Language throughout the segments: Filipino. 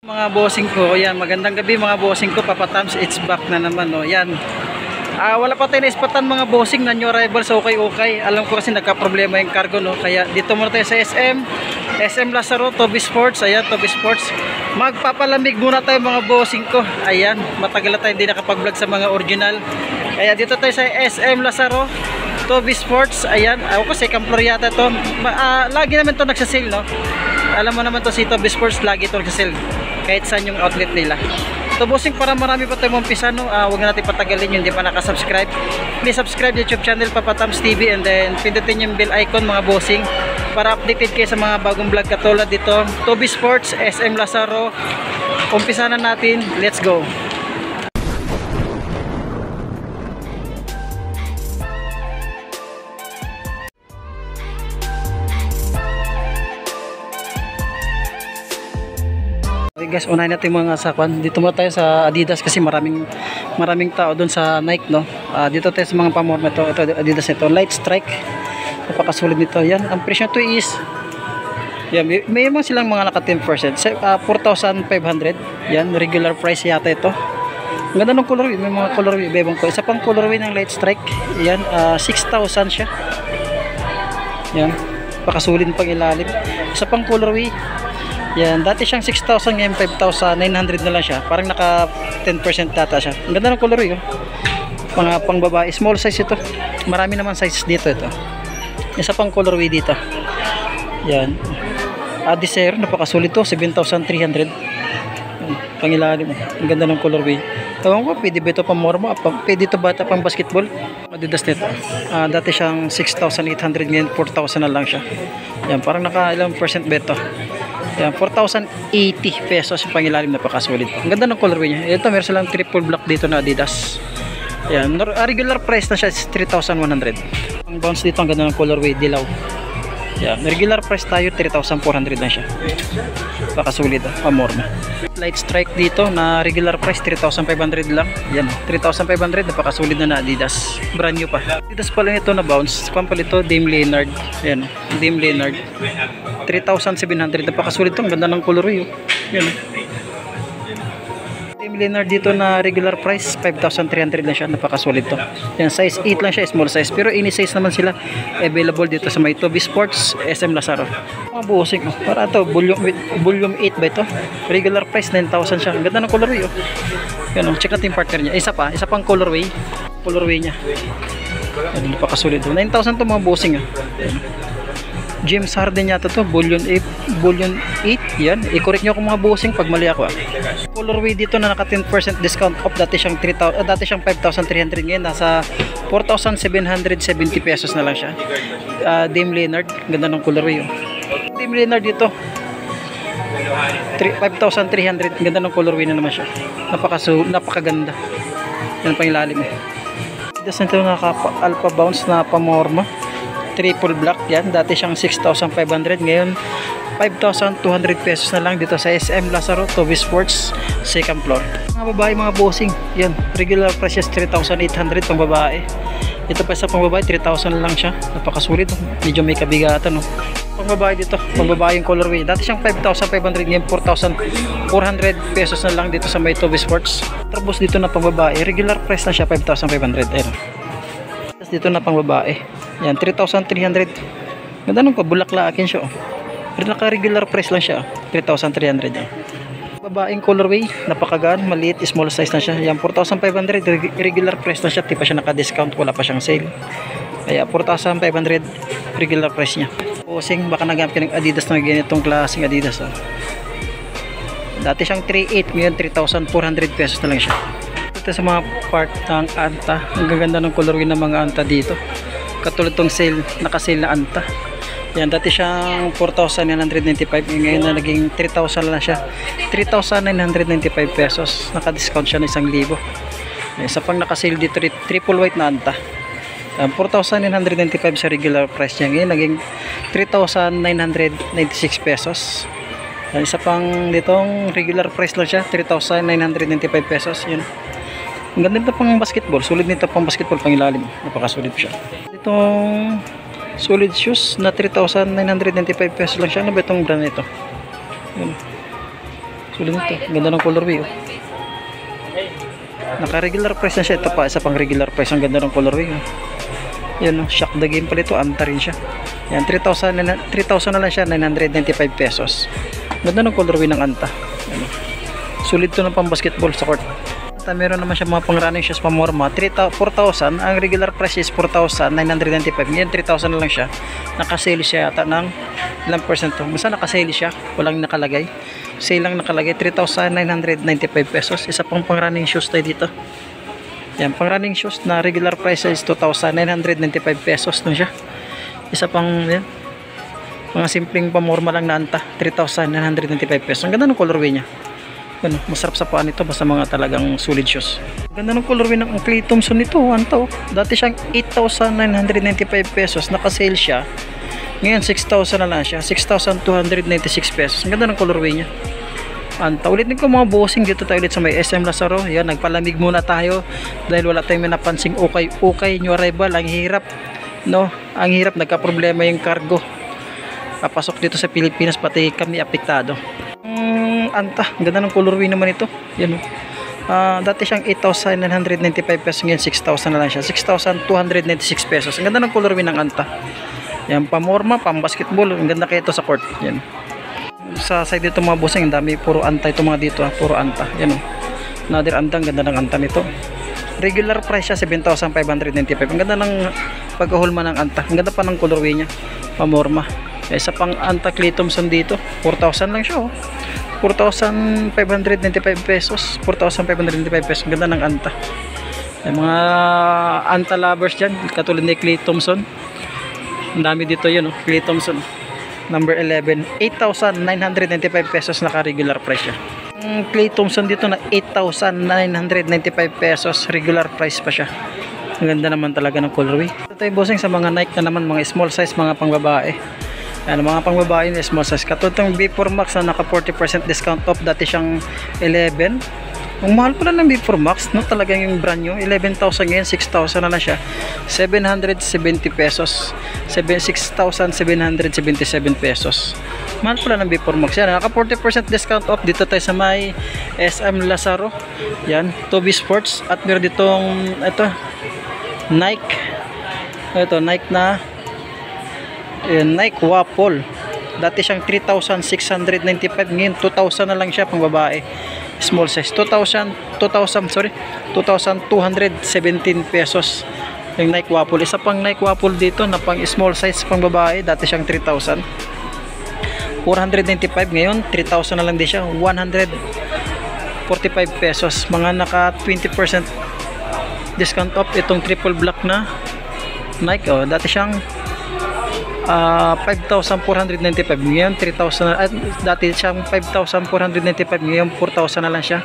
Mga bossing ko, yan, magandang gabi mga bossing ko, Papa Tams, it's back na naman, no. Yan. Wala pa tayo naispatan mga bossing na new arrivals, okay. Alam ko kasi nagka-problema yung cargo, no. Kaya dito muna tayo sa SM Lazaro, Toby Sports. Ayan, Toby Sports. Magpapalamig muna tayo mga bossing ko. Ayan, matagal na tayo hindi nakapag-vlog sa mga original. Kaya dito tayo sa SM Lazaro, Toby Sports. Ayan, ako kasi second floor yata to. Lagi naman to nagsasale, no. Alam mo naman to si Toby Sports, lagi to nagsasale. Kahit saan yung outlet nila. So bossing, para marami pa tayong umpisa, no? Huwag na natin patagalin yung hindi pa nakasubscribe. Please subscribe YouTube channel Papa Tams TV, and then pindutin yung bell icon mga bossing para updated kayo sa mga bagong vlog katulad dito. Toby Sports, SM Lazaro. Umpisa na natin. Let's go. Okay guys, unahin natin mga sakwan. Dito mo tayo sa Adidas kasi maraming tao doon sa Nike, no. Dito tayo sa mga pamorma ito Adidas nito, Light Strike. Napakasulit nito. Yan, ang presyo nito is yan, may mga silang mga naka 10%, 4,500. Yan, regular price yata ito. Ang ganda ng colorway, may mga colorway ibang ko. Isa pang colorway ng Light Strike. Yan, 6,000 siya. Yan, pakasulit pang ilalim. Isa pang colorway. Yan, dati siyang 6,000, ngayon 5,900 na lang siya. Parang naka 10% data siya. Ang ganda ng colorway, oh. Pang babae, small size ito. Marami naman size dito ito. Isa pang colorway dito. Yan. Adisero, napakasulit to, 7,300. Pangilalim. Ang ganda ng colorway. Tawag ko, pwede ba ito pang morma? Pwede ito bata pang basketball? Adidas nito. Dati siyang 6,800, ngayon 4,000 na lang siya. Yan, parang naka ilang percent beto. Yan, 4,080 pesos yung pangilalim, napakasulit. Ang ganda ng colorway niya. Ito, meron silang triple black dito na Adidas. Yan, regular price na siya is 3,100. Ang bounce dito, ang ganda ng colorway, dilaw. Yan, regular price tayo 3,400 lang siya. Napakasulit, pamorma. Light Strike dito na regular price 3,500 lang. Yan, 3,500, napakasulit na Adidas. Brand new pa. Adidas pala nito na bounce. Kumpal ito, Dame Lillard. Yan, Dame Lillard. 3,700, napakasulit ito. Ang ganda ng colorway, oh. Yan. Dame Lillard dito na regular price 5,300 lang siya, napakasulit to. Yan, size 8 lang siya, small size, pero any size naman sila available dito sa may Toby Sports, SM Lazaro. Mga buhosing, oh. Para ito, volume 8 ba ito? Regular price 9,000 siya. Ang ganda ng colorway, oh. Yan, oh. Check natin yung partner niya. Isa pang colorway niya. Yan, napakasulit to. 9,000 to mga buhosing, oh. Yan. James Harden yata to, volume 8. Yan, i-correct nyo ako mga bossing pag mali ako, ah. Colorway dito na naka 10% discount off. Dati siyang 5,300, ngayon nasa 4,770 pesos na lang siya. Dame Lillard, ganda ng colorway, oh. Dame Lillard dito 5,300, ganda ng colorway na naman siya. Napakaganda. Yan pang ilalim, eh. Dito na naka alpha bounce na pamorma, triple black. Yan, dati siyang 6,500, ngayon 5,200 pesos na lang dito sa SM Lazaro, Toby Sports, second floor. Mga babae, mga bossing, yan, regular price is 3,800 pang babae. Ito pa sa pang babae, 3,000 lang siya. Napakasulit, medyo may kabigatan, no. Pang babae dito, pang babae yung colorway, dati siyang 5,500, ngayon 4,400 pesos na lang dito sa may Toby Sports. Tapos dito na pang babae, regular price na siya 5,500. Ayun. Dito na pang babae, yan, 3,300. Ganda nung pabulaklakin siya, oh. Pero naka-regular price lang siya, 3,300. Babaeng colorway, napakagaan, maliit, small size na siya. Yan, 4,500, regular price na siya. Di pa siya naka-discount, wala pa siyang sale. Kaya 4,500 regular price niya. Bossing, baka nagamit ka ng Adidas na ganitong klaseng Adidas, oh. Dati siyang 3,800, ngayon 3,400 pesos na lang siya. Ito sa mga part ng Anta, ang gaganda ng colorway ng mga Anta dito. Katulad tong sale, naka-sale na Anta. Yan, dati siyang 4,995, ngayon na naging 3,000 lang siya. 3,995 pesos. Naka-discount siya ng 1,000. Isa pang naka-sale dito, triple white na Anta. 4,995 sa regular price niya, ngayon naging 3,996 pesos. Yan, isa pang ditong regular price lang siya, 3,995 pesos. Yan. Ang ganda nito pang basketball, sulit nito pang basketball, pang ilalim, napakasulit siya. Itong solid shoes na 3,995 pesos lang siya. Ano ba itong brand nito? Yun. Sulit nito. Ganda ng colorway, oh. Naka-regular price na siya. Ito pa, isa pang regular price. Ang ganda ng colorway, oh. Yan, oh. Shock the game pala ito. Anta rin siya. Yan, 3,000 na lang siya. 995 pesos. Ganda ng colorway ng Anta. Yan, oh. Sulit to ng pang basketball sa court. Meron naman siya mga pang running shoes pamorma 4,000. Ang regular price is 4,995. Ngayon 3,000 na lang siya. Naka-sale siya yata ng ilang percento. Basta naka-sale siya, walang nakalagay. Sale lang nakalagay, 3,995 pesos. Isa pang running shoes tayo dito. Yan, pang running shoes na regular price is 2,995 pesos lang siya. Isa pang yan, mga simpleng pamorma lang na Anta, 3,995 pesos. Ang ganda ng colorway niya. Ano, masarap sa paan ito, basta mga talagang solid shoes. Ganda ng colorway ng Klay Thompson nito, Anta, oh. Dati siyang 8,995 pesos, naka-sale siya. Ngayon 6,000 na lang siya, 6,296 pesos. Ang ganda ng colorway niya. Anta, ulit din ko mga bossing, dito tayo ulit sa may SM Lazaro. Yan, nagpalamig muna tayo dahil wala tayong napansing ukay new arrival. Ang hirap, no? Ang hirap, nagka-problema yung cargo. Papasok dito sa Pilipinas, pati kami apektado. Anta, ganda ng colorway naman ito. Yan, dati siyang 8,995 pesos, ngayon 6,000 na lang siya, 6,296 pesos. Ang ganda ng colorway ng Anta. Yan, pamorma, pam basketball. Ang ganda kayo ito sa court. Yan, sa side dito mga bossing, ang dami puro Anta ito mga dito, puro Anta. Yan, another Anta. Ang ganda ng Anta nito. Regular price siya 7,595. Ang ganda ng pagkahulma ng Anta. Ang ganda pa ng colorway niya, pamorma. Isa pang Anta Klay Thompson dito, 4,000 lang siya, 4,595 pesos. 4,595 pesos. Ganda ng Anta. Yung mga Anta lovers dyan, katulad ni Klay Thompson, ang dami dito yun, Klay Thompson number 11, 8,995 pesos. Naka-regular price siya. Klay Thompson dito na 8,995 pesos, regular price pa siya. Ang ganda naman talaga ng colorway. Ito tayo bossing sa mga Nike na naman, mga small size, mga pangbabae. Ano, mga pangbabae na small size. Katulad ng B4 Max na naka 40% discount off. Dati siyang 11. Ang mahal pala ng B4 Max, no? Talagang yung brand new, 11,000, ngayon 6,000 na lang siya. 770 pesos. 6,777 pesos. Mahal pala ng B4 Max. Yan, naka 40% discount off. Dito tayo sa may SM Lazaro. Yan, Toby Sports. At meron ditong ito, Nike. Ito, Nike na Nike Waffle. Dati siyang 3,695, ngayon 2,000 na lang siya pang babae. Small size. 2,217 pesos yung Nike Waffle. Isa pang Nike Waffle dito na pang small size pang babae. Dati siyang 3,000. 495, ngayon 3,000 na lang din siya. 145 pesos. Mga naka 20% discount off itong triple black na Nike. Dati siyang 5,495, ngayon 3,000 na, dati siyang 5,495, ngayon 4,000 na lang siya,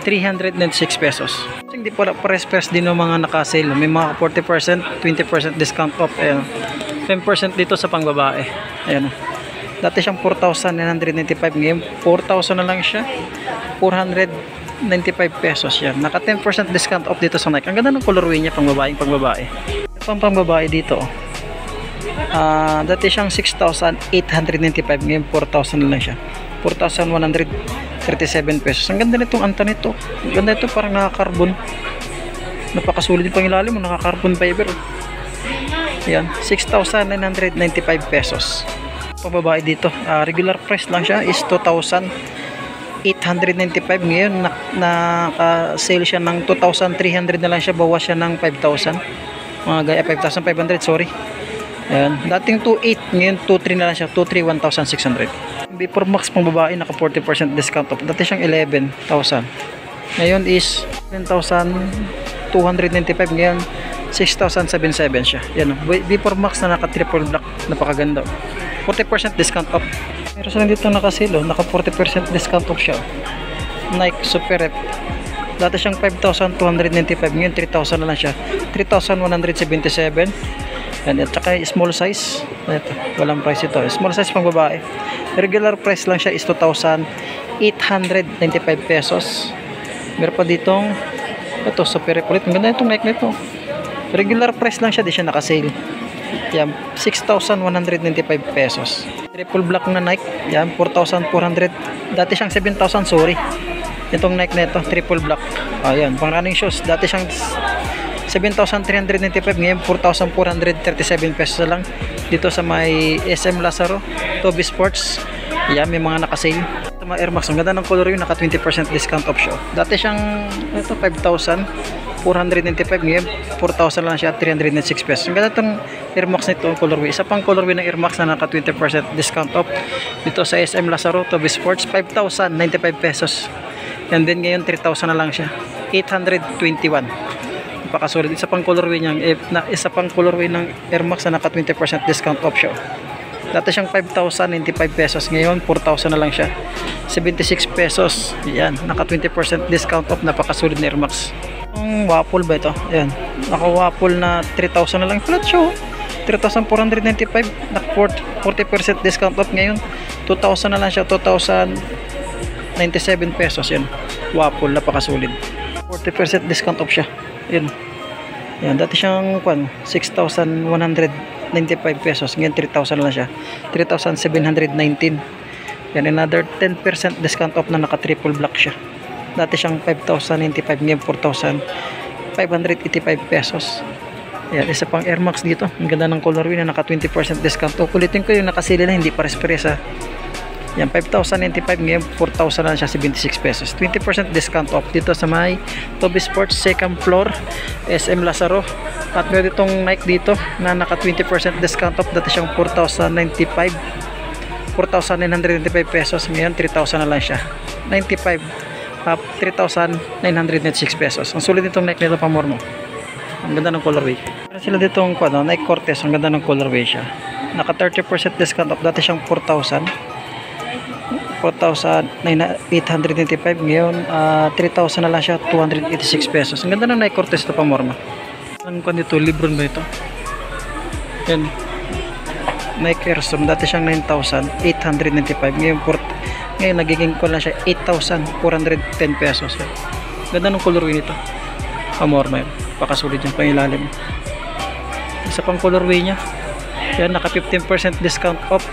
396 pesos. Hindi pala pares-pares din ng mga naka-sale. May mga 40%, 20% discount off. Ayan, 10% dito sa pangbabae. Ayan, dati siyang 4,995, ngayon 4,000 na lang siya, 495 pesos yan. Naka 10% discount off dito sa Nike. Ang ganda ng colorway niya, pangbabae. Pangbabae dito, dati siyang 6,895, ngayon 4,000 na lang siya, 4,137 pesos. Ang ganda nitong Anta nito. Ang ganda ito, parang naka-carbon. Napakasulit yung pangilalim mo, naka-carbon fiber. Ayan, 6,995 pesos. Pambabae dito, regular price lang siya is 2,895, ngayon naka-sale siya ng 2,300 na lang siya, bawas siya ng 5,000. Mga gaya 5,500, sorry. Ayan, dating 2,800, ngayon 2,300 na lang siya, 2,300, 1,600. B4 Max pang babae, naka 40% discount off. Dati siyang 11,000, ngayon is 10,295, ngayon 6,077 siya. Yan, B4 Max na naka triple black, napakaganda. 40% discount off. Pero sa dito naka-sale, naka 40% discount off siya. Nike Super Rep, dati siyang 5,295, ngayon 3,000 na lang siya, 3,177. Yan, at saka small size. Ito, walang price ito. Small size pang babae. Regular price lang siya is 2,895 pesos. Meron pa ditong ito, super ulit. Ang ganda itong Nike nito. Regular price lang siya, di siya naka-sale. Yan, 6,195 pesos. Triple black na Nike. Yan, 4,400. Dati siyang 7,000, sorry. Itong Nike na ito, triple black. Ayan, pang running shoes. Dati siyang 7,395, ngayon 4,437 pesos na lang. Dito sa may SM Lazaro, Toby Sports. Yan, may mga naka-sale. Ito mga Air Max, ang ganda ng color yun, naka 20% discount off siya. Dati siyang, ito, 5,495, ngayon 4,000 lang siya, 306 pesos. Ang ganda itong Air Max nito, colorway. Isa pang colorway ng Air Max na naka 20% discount off. Dito sa SM Lazaro, Toby Sports, 5,095 pesos. And then ngayon 3,000 na lang siya, 821. Napakasulit. Isa pang colorway niya, isa pang colorway ng Air Max na naka 20% discount off siya. Dati siyang 5,095 pesos, ngayon 4,000 na lang siya, 76 pesos. Yan, naka 20% discount off. Napakasulit na Air Max. Ang waffle ba ito? Ayan, naka waffle na 3,000 na lang, flat show, 3,495, naka 40% discount off. Ngayon 2,000 na lang siya, 2,097 pesos. Yan, waffle, napakasulit, 40% discount off siya. Yan, yan, dati siyang 6,195 pesos, ngayon 3,000 lang siya, 3,719. Yan, another 10% discount off na naka triple black siya. Dati siyang 5,095, ngayon 4,585 pesos. Yan, isa pang Air Max dito, ang ganda ng colorway na naka 20% discount off. Ulitin ko yung nakasili na hindi pares-pares ha. Yan, 5,095, ngayon 4,000 na siya, 76 pesos. 20% discount off dito sa may Toby Sports, second floor, SM Lazaro. At meron ditong Nike dito na naka 20% discount off. Dati siyang 4,095, 4,995 pesos, ngayon 3,000 na lang siya, 95, 3,996 pesos. Ang sulit nitong Nike nito, pamor mo. Ang ganda ng colorway. Meron sila ditong Nike Cortez, ang ganda ng colorway siya. Naka 30% discount off. Dati siyang 4,895, ngayon 3,000 na lang siya, 286 pesos. Ang ganda ng Nike Cortez ito, pamorma. Ang kwan dito, Libron ba ito? Yan, Nike Airstorm. Dati siyang 9,895, ngayon nagiging ko lang siya 8,410 pesos. Yan, ganda ng colorway nito, pamorma. Yan, pakasulit yung pangilalim. Isa pang colorway niya. Yan, naka 15% discount off.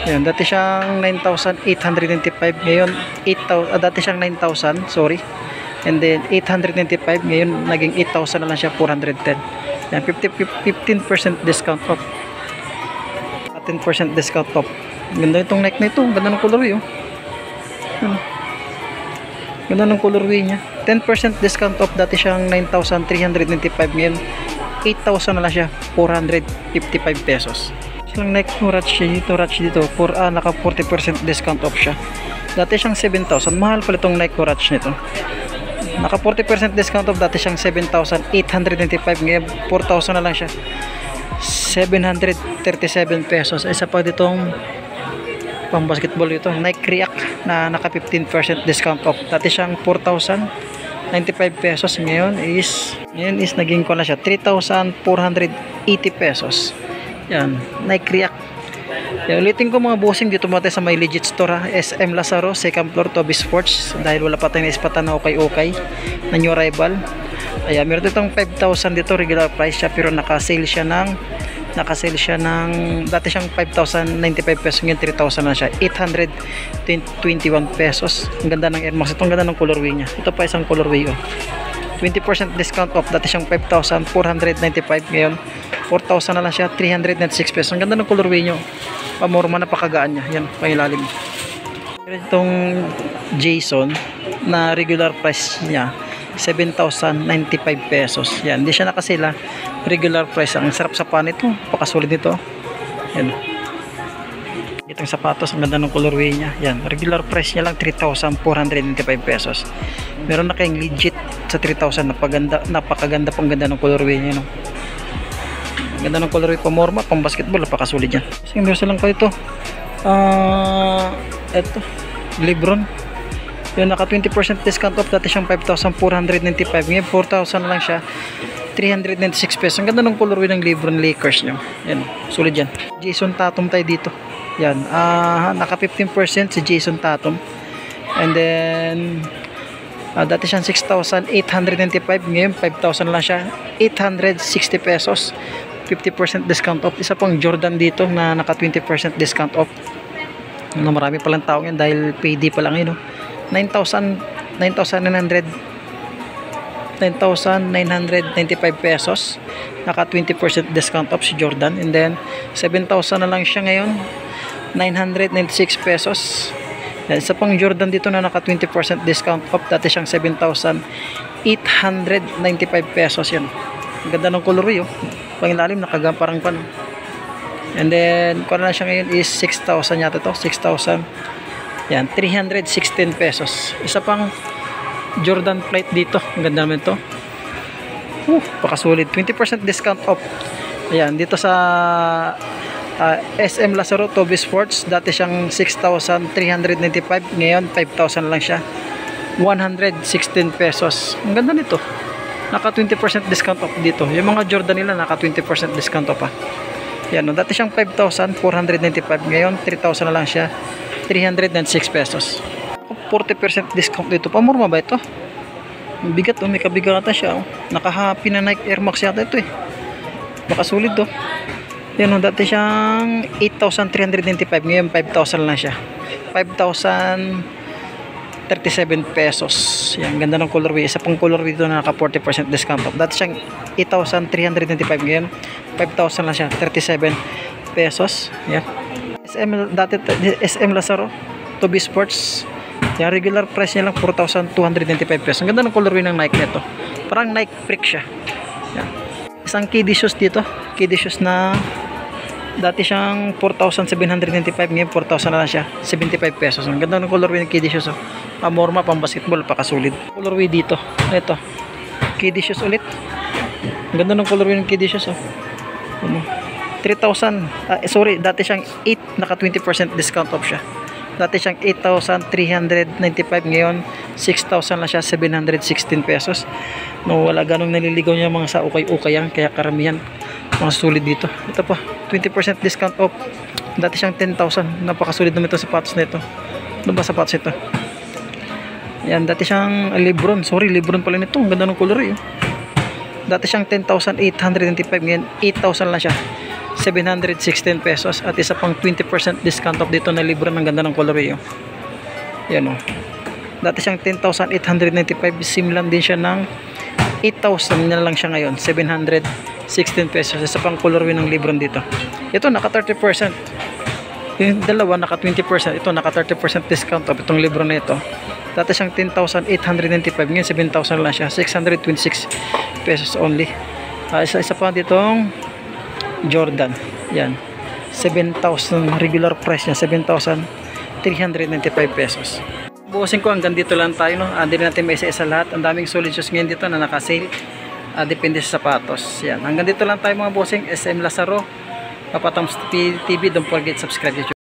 Yan, dati siyang 9,895, ngayon 8,000, dati siyang 9,000, sorry. And then 895, ngayon naging 8,000 na lang siya, 410. Yan, 15% discount off. 10% discount off. Ganda itong Nike na ito, ganda ng colorway oh. Ganda ng colorway niya. 10% discount off. Dati siyang 9,395, ngayon 8,000 na lang siya, 455 pesos. Silang Nike Ratch dito, naka 40% discount off siya. Dati siyang 7,000, mahal pala itong Nike Ratch nito. Naka 40% discount off. Dati siyang 7,895, ngayon 4,000 na lang siya, 737 pesos. Isa pa ditong pang basketball ito, Nike React na naka 15% discount off. Dati siyang 4,095 pesos, ngayon is naging ko na siya, 3,480 pesos. Yan, Nike React. Yan, ulitin ko mga bossing, dito muna tayo sa may legit store ha. SM Lazaro, second floor, Toby Sports. Dahil wala pa tayong naispatan na okay na new arrival. Ayan, meron ditong 5,000 dito, regular price siya, pero nakasale siya ng dati siyang 5,095 pesos, ngayon 3,000 na siya, 821 pesos. Ang ganda ng Air Max ito, ang ganda ng colorway niya. Ito pa isang colorway oh. 20% discount off. Dati siyang 5,495, ngayon 4,000 na lang siya, 396 pesos. Ang ganda ng colorway nyo, pamorma, napakagaan niya. Yan, pangilalim. Itong Jason na regular price niya 7,095 pesos. Yan, hindi siya nakasila, regular price. Ang sarap sa pan ito, pakasulit nito. Yan, itong sapatos, ang ganda ng colorway niya. Yan, regular price niya lang 3,495 pesos. Meron na kayong legit sa 3,000. Napakaganda pang ganda ng colorway niya, no? Ganda ng colorway, pamorma, pang basketball, napakasulit yan. Kasi meron silang pa ito, eto, Lebron. Yun, naka 20% discount off. Dati siyang 5,495, ngayon 4,000 na lang siya, 396 pesos. Ang ganda ng colorway ng Lebron Lakers nyo. Yan, sulit yan. Jason Tatum tayo dito. Yan, naka 15% si Jason Tatum. And then dati siyang 6,895, ngayon 5,000 lang siya, 860 pesos. 50% discount off. Isa pang Jordan dito na naka 20% discount off. Ano, marami palang tao yan dahil payday pa lang yun, no? 9,995 pesos, naka 20% discount off si Jordan. And then 7,000 na lang siya ngayon, 996 pesos. Yan, isa pang Jordan dito na naka 20% discount off, dati siyang 7,895 pesos. Yan, ang ganda ng colorway, oh. Pangilalim nakagamparang pa, no? And then kung na siya ngayon is 6,000 yata to, 6,000. Yan, 316 pesos. Isa pang Jordan plate dito, ang ganda naman to. Pakasulit, 20% discount off. Ayan, dito sa SM Lazaro Toby Sports, dati siyang 6,395, ngayon 5,000 lang siya, 116 pesos. Ang ganda nito, naka 20% discount off dito. Yung mga Jordan nila naka 20% discount off pa. Yan, no? Dati siyang 5,495, ngayon 3,000 na lang siya, 306 pesos. 40% discount dito. Pamurma ba ito? Bigat, oh, may kabigatan siya, oh. Naka-happy na Nike Air Max yata ito, eh. Baka sulit, oh. Yan, oh, dati siyang 8,395, ngayon 5,000 lang siya, 5,037 pesos. Yan, ganda ng colorway. Isa pang colorway dito na naka 40% discount off. Dati siyang 8,395, ngayon 5,000 lang siya, 37 pesos. Yan, SM Lazaro Toby Sports. Yung regular price niya lang 4,295 pesos. Ang ganda ng colorway ng Nike nito. Parang Nike Freak siya. Yan. Isang KD shoes dito. KD shoes na dati siyang 4,795, ngayon 4,000 na lang siya, 75 pesos. Ang ganda ng colorway ng KD shoes, oh. Pamorma, pang basketball, pakasulid. Colorway dito. Ito. KD shoes ulit. Ang ganda ng colorway ng KD shoes, oh. 3,000. Sorry, dati siyang 8, naka 20% discount off siya. Dati siyang 8,395, ngayon 6,000 lang siya, 716 pesos. No, wala ganong naliligaw niya mga sa ukay-ukay yan, kaya karamihan mga sulit dito. Ito pa, 20% discount off. Dati siyang 10,000. Napakasulit naman ito sapatos na ito. Ano ba sapatos ito? Yan, dati siyang Lebron. Sorry, Lebron pala nito. Ang ganda ng color, eh. Dati siyang 10,895, ngayon 8,000 lang siya, 716 pesos. At isa pang 20% discount off dito na Lebron. Ang ganda ng colorway, oh. Yan, oh. Dati siyang 10,895, sim lang din siya ng 8,000 na lang siya ngayon, 716 pesos. Isa pang colorway ng Lebron dito. Ito naka 30%. Yung dalawa naka 20%. Ito naka 30% discount off itong Lebron na ito. Dati siyang 10,895, ngayon 7,000 lang siya, 626 pesos only. Isa pa ditong Jordan. Yan, 7,000 regular price niya, 7,395 pesos. Bukasin ko, hanggang dito lang tayo, no? Hindi natin may isa-isa lahat. Ang daming solid shoes ngayon dito na naka-sale. Depende sa sapatos. Yan, hanggang dito lang tayo mga bossing. SM Lazaro, Papatams TV. Don't forget subscribe.